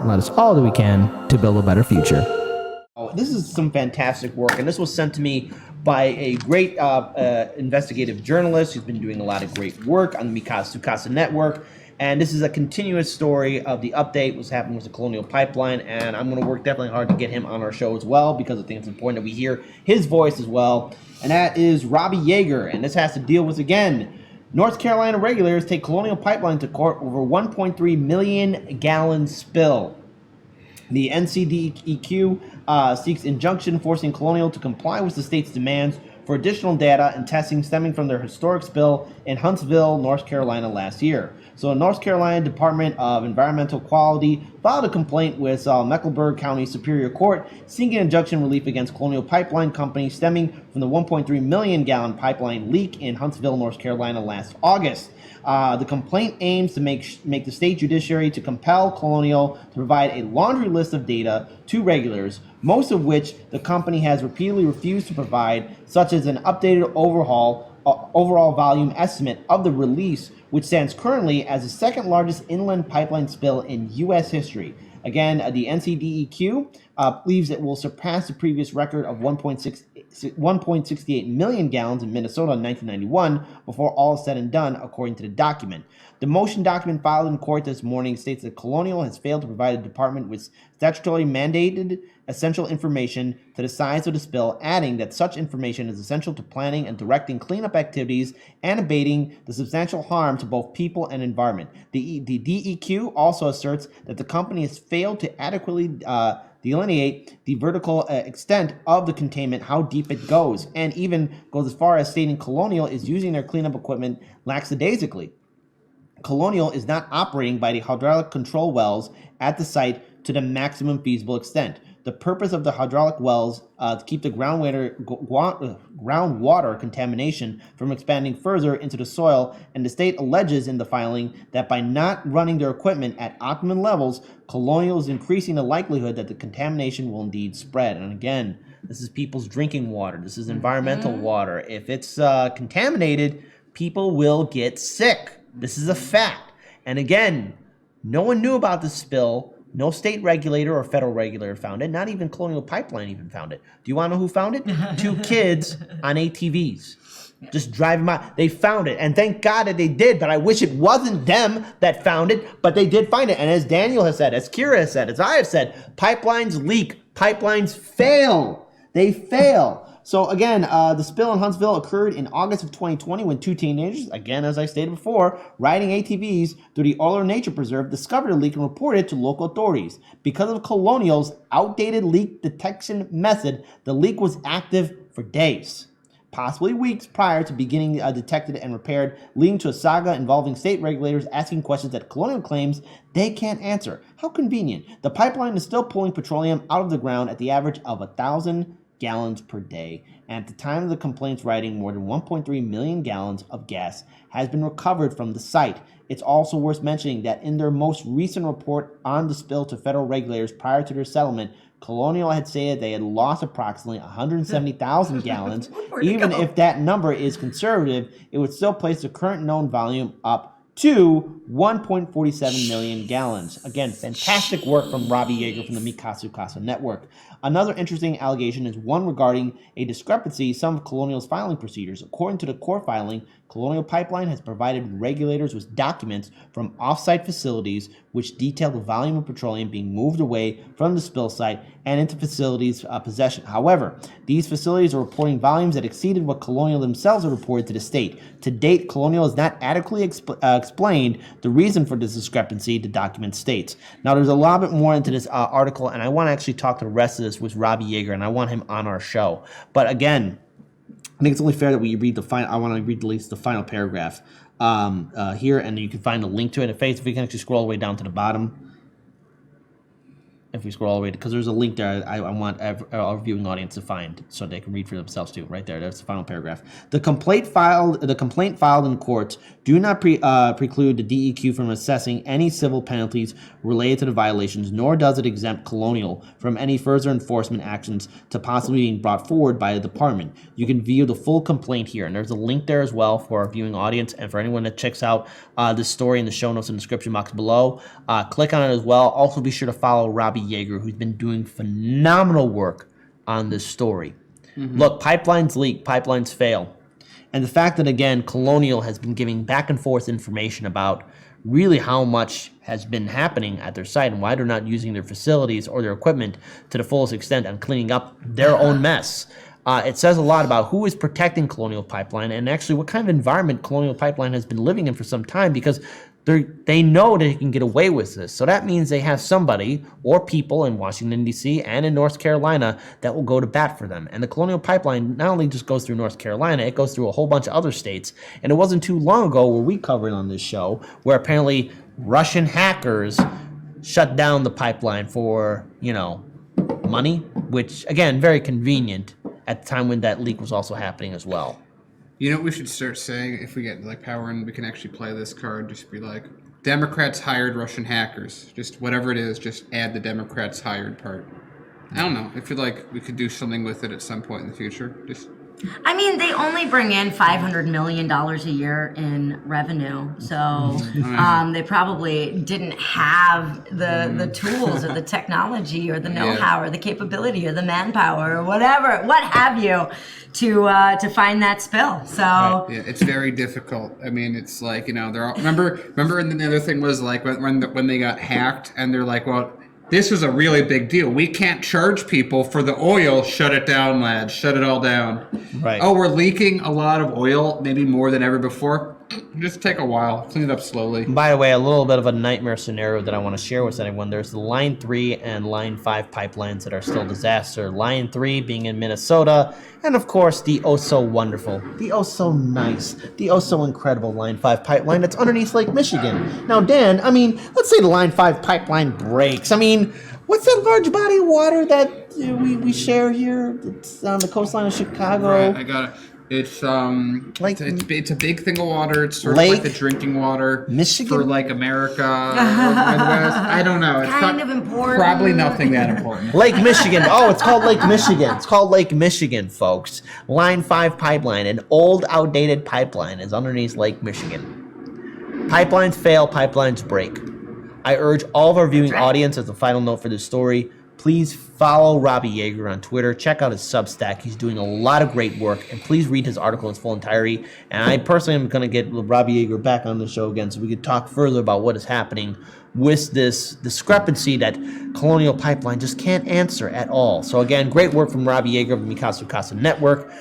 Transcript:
and let us all do we can to build a better future. This is some fantastic work, and this was sent to me by a great investigative journalist who's been doing a lot of great work on the Mikasa Network. And this is a continuous story of the update, what's happening with the Colonial Pipeline, and I'm going to work definitely hard to get him on our show as well, because I think it's important that we hear his voice as well. And that is Robbie Yeager, and this has to deal with, again, North Carolina regulators take Colonial Pipeline to court over 1.3 million gallon spill. The NCDEQ seeks injunction forcing Colonial to comply with the state's demands for additional data and testing stemming from their historic spill in Huntsville, North Carolina last year. So the North Carolina Department of Environmental Quality filed a complaint with Mecklenburg County Superior Court seeking injunction relief against Colonial Pipeline Company stemming from the 1.3 million gallon pipeline leak in Huntsville, North Carolina last August. The complaint aims to make the state judiciary to compel Colonial to provide a laundry list of data to regulators, most of which the company has repeatedly refused to provide, such as an updated overall volume estimate of the release, which stands currently as the second largest inland pipeline spill in U.S. history. Again, the NCDEQ believes it will surpass the previous record of 1.68 million gallons in Minnesota in 1991 before all is said and done, according to the document. The motion document filed in court this morning states that Colonial has failed to provide the department with statutorily mandated essential information to the size of the spill, adding that such information is essential to planning and directing cleanup activities and abating the substantial harm to both people and environment. The DEQ also asserts that the company has failed to adequately delineate the vertical extent of the containment, how deep it goes, and even goes as far as stating Colonial is using their cleanup equipment lackadaisically. Colonial is not operating by the hydraulic control wells at the site to the maximum feasible extent. The purpose of the hydraulic wells to keep the groundwater contamination from expanding further into the soil, and the state alleges in the filing that by not running their equipment at optimum levels, Colonial is increasing the likelihood that the contamination will indeed spread. And again, this is people's drinking water. This is environmental water. If it's contaminated, people will get sick. This is a fact. And again, no one knew about the spill. No state regulator or federal regulator found it. Not even Colonial Pipeline even found it. Do you want to know who found it? 2 kids on ATVs. Just driving by. They found it. And thank God that they did. But I wish it wasn't them that found it. But they did find it. And as Daniel has said, as Kira has said, as I have said, pipelines leak. Pipelines fail. They fail. So again, the spill in Huntsville occurred in August of 2020 when 2 teenagers, again, as I stated before, riding ATVs through the Euler Nature Preserve discovered a leak and reported it to local authorities. Because of Colonial's outdated leak detection method, the leak was active for days, possibly weeks prior to beginning detected and repaired, leading to a saga involving state regulators asking questions that Colonial claims they can't answer. How convenient. The pipeline is still pulling petroleum out of the ground at the average of 1,000 gallons per day, and at the time of the complaint's writing, more than 1.3 million gallons of gas has been recovered from the site. It's also worth mentioning that in their most recent report on the spill to federal regulators prior to their settlement, Colonial had said they had lost approximately 170,000 gallons. Even if that number is conservative, it would still place the current known volume up to 1.47 million gallons. Again, fantastic work from Robbie Yeager from the Mikasa Network. Another interesting allegation is one regarding a discrepancy in some of Colonial's filing procedures. According to the court filing, Colonial Pipeline has provided regulators with documents from off-site facilities which detail the volume of petroleum being moved away from the spill site and into facilities' possession. However, these facilities are reporting volumes that exceeded what Colonial themselves have reported to the state. To date, Colonial has not adequately explained the reason for this discrepancy, the document states. Now, there's a lot bit more into this article, and I want to actually talk to the rest of this with Robbie Yeager, and I want him on our show. But again, I think it's only fair that we read the final. I want to read at least the final paragraph here, and you can find a link to it. If you can actually scroll all the way down to the bottom. if we scroll all the way, because there's a link there I want our viewing audience to find so they can read for themselves too. Right there, that's the final paragraph. The complaint filed in courts do not preclude the DEQ from assessing any civil penalties related to the violations, nor does it exempt Colonial from any further enforcement actions to possibly being brought forward by the department. You can view the full complaint here, and there's a link there as well for our viewing audience and for anyone that checks out this story in the show notes and description box below. Click on it as well. Also, be sure to follow Robbie Yeager, who's been doing phenomenal work on this story. Look, pipelines leak, pipelines fail. And the fact that, again, Colonial has been giving back and forth information about really how much has been happening at their site and why they're not using their facilities or their equipment to the fullest extent and cleaning up their own mess. It says a lot about who is protecting Colonial Pipeline and actually what kind of environment Colonial Pipeline has been living in for some time, because they know that they can get away with this. So that means they have somebody or people in Washington, D.C. and in North Carolina that will go to bat for them. And the Colonial Pipeline not only just goes through North Carolina, it goes through a whole bunch of other states. And it wasn't too long ago where we covered on this show where apparently Russian hackers shut down the pipeline for, money, which, again, very convenient at the time when that leak was also happening as well. You know what we should start saying if we get power and we can actually play this card? Just be like, Democrats hired Russian hackers. Just whatever it is, just add the Democrats hired part. I don't know. I feel like we could do something with it at some point in the future. I mean, they only bring in $500 million a year in revenue, so they probably didn't have the tools or the technology or the know-how or the capability or the manpower or whatever, what have you, to find that spill. So yeah, it's very difficult. I mean, it's like, they're all, remember, and then the other thing was like when they got hacked, and they're like, well, this was a really big deal. We can't charge people for the oil. Shut it down, lads. Shut it all down. Right. Oh, we're leaking a lot of oil, maybe more than ever before. Just take a while. Clean it up slowly. By the way, a little bit of a nightmare scenario that I want to share with anyone. There's the Line 3 and Line 5 pipelines that are still a disaster. Line 3 being in Minnesota, and of course the oh-so-wonderful, the oh-so-nice, the oh-so-incredible Line 5 pipeline that's underneath Lake Michigan. Now, Dan, let's say the Line 5 pipeline breaks. What's that large body of water that we share here? It's on the coastline of Chicago. Right, I got it. It's it's a big thing of water. It's sort of like the drinking water Michigan? for America or Midwest. I don't know. It's kind of important. Probably nothing that important. Lake Michigan. Oh, it's called Lake Michigan. It's called Lake Michigan, folks. Line 5 pipeline, an old, outdated pipeline, is underneath Lake Michigan. Pipelines fail, pipelines break. I urge all of our viewing audience, as a final note for this story, please follow Robbie Yeager on Twitter. Check out his Substack. He's doing a lot of great work. And please read his article in its full entirety. And I personally am going to get Robbie Yeager back on the show again so we could talk further about what is happening with this discrepancy that Colonial Pipeline just can't answer at all. So again, great work from Robbie Yeager of the Mikasa Casa Network.